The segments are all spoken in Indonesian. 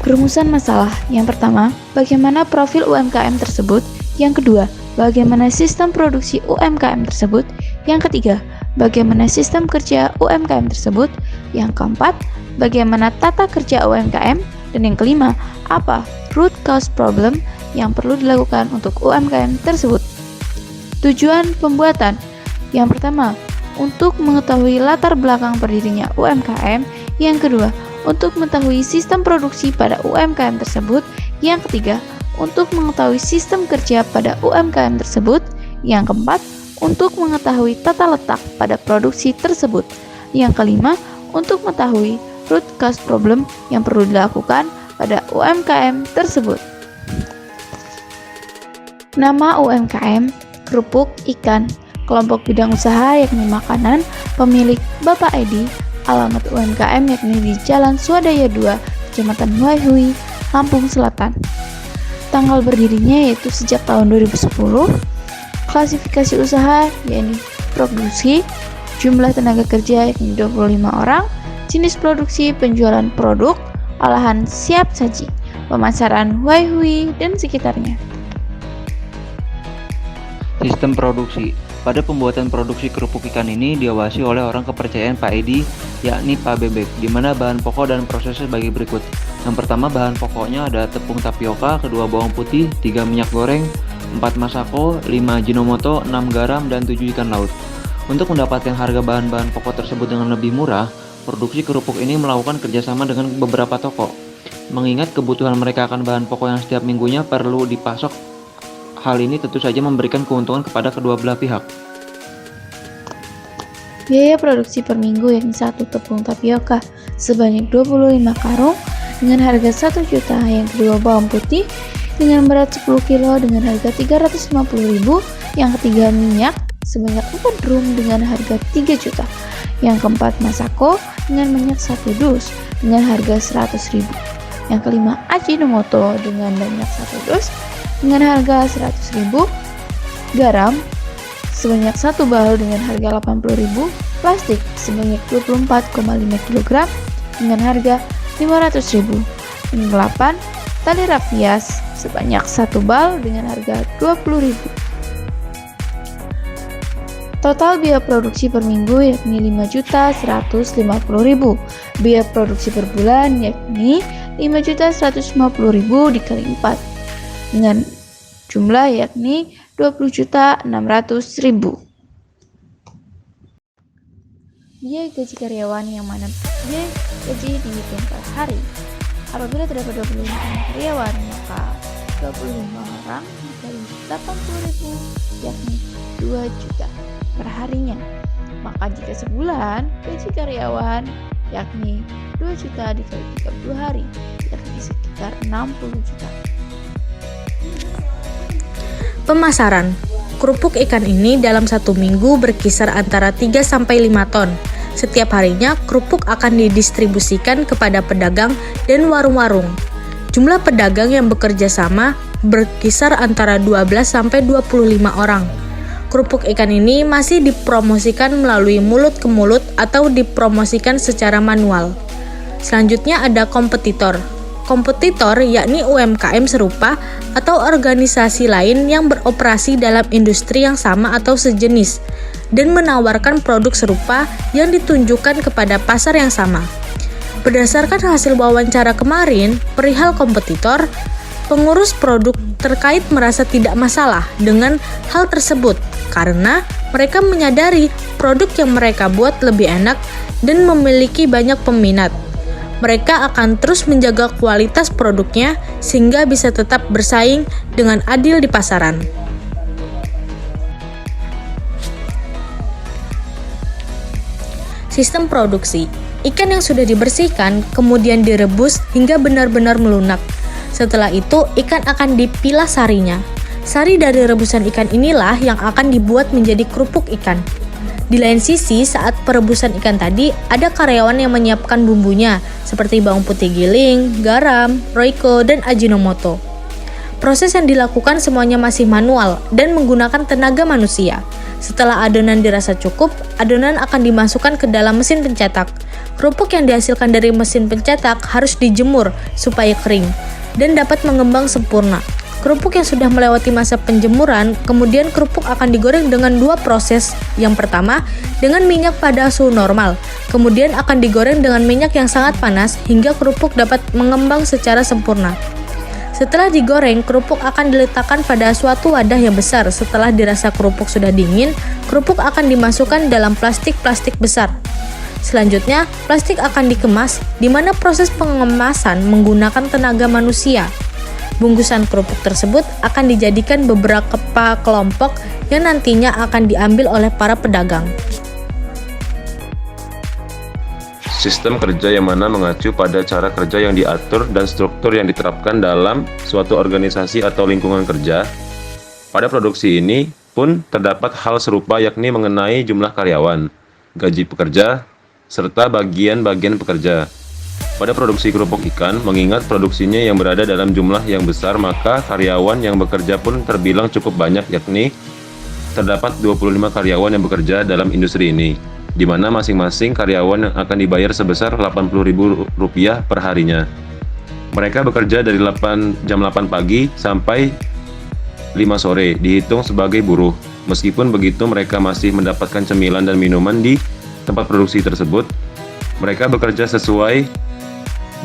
Perumusan masalah. Yang pertama, bagaimana profil UMKM tersebut? Yang kedua, bagaimana sistem produksi UMKM tersebut? Yang ketiga, bagaimana sistem kerja UMKM tersebut? Yang keempat, bagaimana tata kerja UMKM? Dan yang kelima, apa root cause problem yang perlu dilakukan untuk UMKM tersebut? Tujuan pembuatan. Yang pertama, untuk mengetahui latar belakang berdirinya UMKM. Yang kedua, untuk mengetahui sistem produksi pada UMKM tersebut. Yang ketiga, untuk mengetahui sistem kerja pada UMKM tersebut. Yang keempat, untuk mengetahui tata letak pada produksi tersebut. Yang kelima, untuk mengetahui root cause problem yang perlu dilakukan pada UMKM tersebut. Nama UMKM, kerupuk ikan. Kelompok bidang usaha yakni makanan, pemilik Bapak Edi, alamat UMKM yakni di Jalan Swadaya 2, Kecamatan Waihui, Lampung Selatan. Tanggal berdirinya yaitu sejak tahun 2010. Klasifikasi usaha yakni produksi, jumlah tenaga kerja yakni 25 orang, jenis produksi penjualan produk, olahan siap saji, pemasaran Waihui dan sekitarnya. Sistem produksi. Pada pembuatan produksi kerupuk ikan ini diawasi oleh orang kepercayaan Pak Edi, yakni Pak Bebek, di mana bahan pokok dan prosesnya sebagai berikut. Yang pertama, bahan pokoknya ada tepung tapioka, kedua bawang putih, 3 minyak goreng, 4 masako, 5 Ajinomoto, 6 garam, dan 7 ikan laut. Untuk mendapatkan harga bahan-bahan pokok tersebut dengan lebih murah, produksi kerupuk ini melakukan kerjasama dengan beberapa toko. Mengingat kebutuhan mereka akan bahan pokok yang setiap minggunya perlu dipasok, hal ini tentu saja memberikan keuntungan kepada kedua belah pihak. Biaya produksi per minggu yakni 1 tepung tapioka sebanyak 25 karung dengan harga 1 juta, yang kedua bawang putih dengan berat 10 kg dengan harga 350.000, yang ketiga minyak sebanyak 4 drum dengan harga 3 juta, yang keempat masako dengan minyak 1 dus dengan harga 100.000, yang kelima Ajinomoto dengan banyak 1 dus dengan harga 100.000, garam sebanyak 1 bal dengan harga 80.000, plastik sebanyak 24,5 kg dengan harga 500.000, yang ke-8 tali rapias sebanyak 1 bal dengan harga 20.000. Total biaya produksi per minggu yakni 5.150.000. Biaya produksi per bulan yakni 5.150.000 dikali 4 dengan jumlah yakni 20.600.000. Biaya gaji karyawan yang mana biaya gaji dihitung per hari. Apabila terdapat 25 orang karyawan, maka 25 orang dikali 80.000 yakni 2 juta per harinya. Maka jika sebulan gaji karyawan yakni 2 juta dikali 30 hari yakni sekitar 60 juta. Pemasaran. Kerupuk ikan ini dalam 1 minggu berkisar antara 3-5 ton. Setiap harinya, kerupuk akan didistribusikan kepada pedagang dan warung-warung. Jumlah pedagang yang bekerja sama berkisar antara 12-25 orang. Kerupuk ikan ini masih dipromosikan melalui mulut ke mulut atau dipromosikan secara manual. Selanjutnya ada kompetitor. Kompetitor yakni UMKM serupa atau organisasi lain yang beroperasi dalam industri yang sama atau sejenis dan menawarkan produk serupa yang ditunjukkan kepada pasar yang sama. Berdasarkan hasil wawancara kemarin perihal kompetitor, pengurus produk terkait merasa tidak masalah dengan hal tersebut karena mereka menyadari produk yang mereka buat lebih enak dan memiliki banyak peminat. Mereka akan terus menjaga kualitas produknya sehingga bisa tetap bersaing dengan adil di pasaran. Sistem produksi. Ikan yang sudah dibersihkan kemudian direbus hingga benar-benar melunak. Setelah itu, ikan akan dipilah sarinya. Sari dari rebusan ikan inilah yang akan dibuat menjadi kerupuk ikan. Di lain sisi, saat perebusan ikan tadi, ada karyawan yang menyiapkan bumbunya, seperti bawang putih giling, garam, roiko, dan ajinomoto. Proses yang dilakukan semuanya masih manual dan menggunakan tenaga manusia. Setelah adonan dirasa cukup, adonan akan dimasukkan ke dalam mesin pencetak. Kerupuk yang dihasilkan dari mesin pencetak harus dijemur supaya kering dan dapat mengembang sempurna. Kerupuk yang sudah melewati masa penjemuran, kemudian kerupuk akan digoreng dengan dua proses. Yang pertama, dengan minyak pada suhu normal. Kemudian akan digoreng dengan minyak yang sangat panas hingga kerupuk dapat mengembang secara sempurna. Setelah digoreng, kerupuk akan diletakkan pada suatu wadah yang besar. Setelah dirasa kerupuk sudah dingin, kerupuk akan dimasukkan dalam plastik besar. Selanjutnya, plastik akan dikemas, di mana proses pengemasan menggunakan tenaga manusia. Bungkusan kerupuk tersebut akan dijadikan beberapa kelompok yang nantinya akan diambil oleh para pedagang. Sistem kerja yang mana mengacu pada cara kerja yang diatur dan struktur yang diterapkan dalam suatu organisasi atau lingkungan kerja. Pada produksi ini pun terdapat hal serupa, yakni mengenai jumlah karyawan, gaji pekerja, serta bagian-bagian pekerja. Pada produksi kerupuk ikan, mengingat produksinya yang berada dalam jumlah yang besar, maka karyawan yang bekerja pun terbilang cukup banyak, yakni terdapat 25 karyawan yang bekerja dalam industri ini, di mana masing-masing karyawan akan dibayar sebesar Rp80.000 per harinya. Mereka bekerja dari jam 8 pagi sampai 5 sore, dihitung sebagai buruh. Meskipun begitu, mereka masih mendapatkan cemilan dan minuman di tempat produksi tersebut. Mereka bekerja sesuai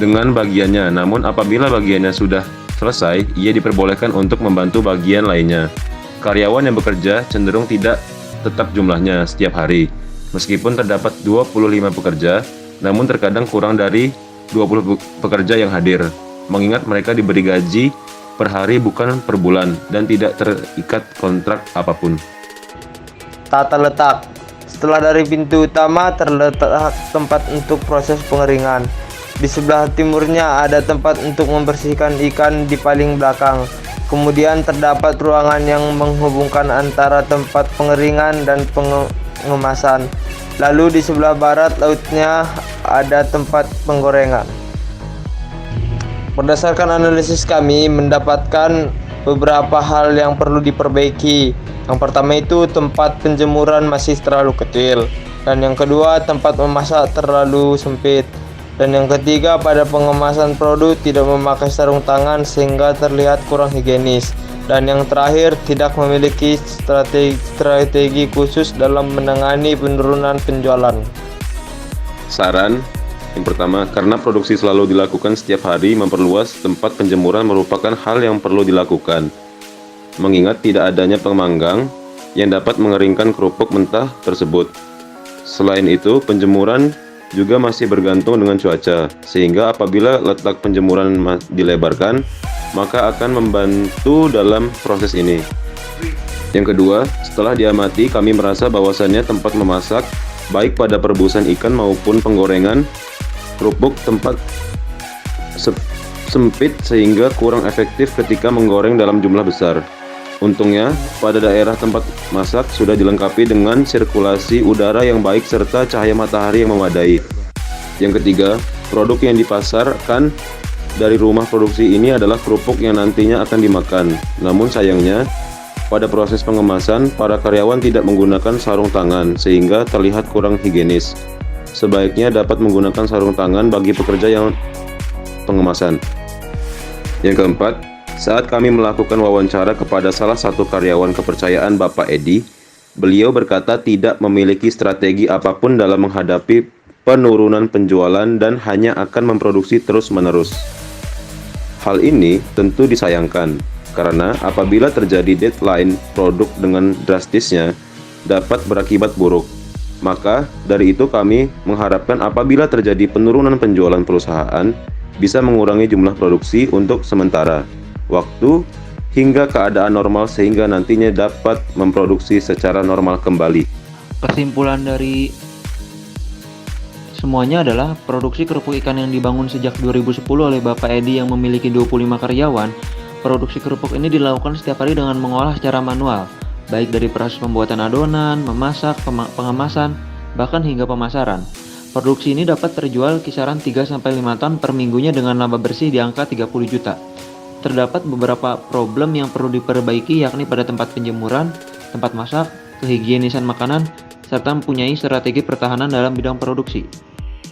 dengan bagiannya, namun apabila bagiannya sudah selesai, ia diperbolehkan untuk membantu bagian lainnya. Karyawan yang bekerja cenderung tidak tetap jumlahnya setiap hari. Meskipun terdapat 25 pekerja, namun terkadang kurang dari 20 pekerja yang hadir, mengingat mereka diberi gaji per hari bukan per bulan dan tidak terikat kontrak apapun. Tata letak. Setelah dari pintu utama terletak tempat untuk proses pengeringan. Di sebelah timurnya ada tempat untuk membersihkan ikan di paling belakang. Kemudian terdapat ruangan yang menghubungkan antara tempat pengeringan dan pengemasan. Lalu di sebelah barat lautnya ada tempat penggorengan. Berdasarkan analisis kami mendapatkan beberapa hal yang perlu diperbaiki. Yang pertama itu tempat penjemuran masih terlalu kecil, dan yang kedua tempat memasak terlalu sempit, dan yang ketiga pada pengemasan produk tidak memakai sarung tangan sehingga terlihat kurang higienis, dan yang terakhir tidak memiliki strategi khusus dalam menangani penurunan penjualan. Saran yang pertama, karena produksi selalu dilakukan setiap hari, memperluas tempat penjemuran merupakan hal yang perlu dilakukan. Mengingat tidak adanya pemanggang yang dapat mengeringkan kerupuk mentah tersebut. Selain itu, penjemuran juga masih bergantung dengan cuaca, sehingga apabila letak penjemuran dilebarkan, maka akan membantu dalam proses ini. Yang kedua, setelah diamati, kami merasa bahwasannya tempat memasak, baik pada perebusan ikan maupun penggorengan kerupuk, tempat sempit sehingga kurang efektif ketika menggoreng dalam jumlah besar. Untungnya, pada daerah tempat masak sudah dilengkapi dengan sirkulasi udara yang baik serta cahaya matahari yang memadai. Yang ketiga, produk yang dipasarkan dari rumah produksi ini adalah kerupuk yang nantinya akan dimakan. Namun sayangnya, pada proses pengemasan, para karyawan tidak menggunakan sarung tangan sehingga terlihat kurang higienis. Sebaiknya dapat menggunakan sarung tangan bagi pekerja yang pengemasan. Yang keempat, saat kami melakukan wawancara kepada salah satu karyawan kepercayaan Bapak Edi, beliau berkata tidak memiliki strategi apapun dalam menghadapi penurunan penjualan dan hanya akan memproduksi terus-menerus. Hal ini tentu disayangkan, karena apabila terjadi deadline produk dengan drastisnya dapat berakibat buruk. Maka dari itu kami mengharapkan apabila terjadi penurunan penjualan perusahaan bisa mengurangi jumlah produksi untuk sementara waktu hingga keadaan normal sehingga nantinya dapat memproduksi secara normal kembali. Kesimpulan dari semuanya adalah produksi kerupuk ikan yang dibangun sejak 2010 oleh Bapak Edi yang memiliki 25 karyawan. Produksi kerupuk ini dilakukan setiap hari dengan mengolah secara manual, baik dari proses pembuatan adonan, memasak, pengemasan, bahkan hingga pemasaran. Produksi ini dapat terjual kisaran 3-5 ton per minggunya dengan laba bersih di angka 30 juta. terdapat beberapa problem yang perlu diperbaiki, yakni pada tempat penjemuran, tempat masak, kehigienisan makanan, serta mempunyai strategi pertahanan dalam bidang produksi.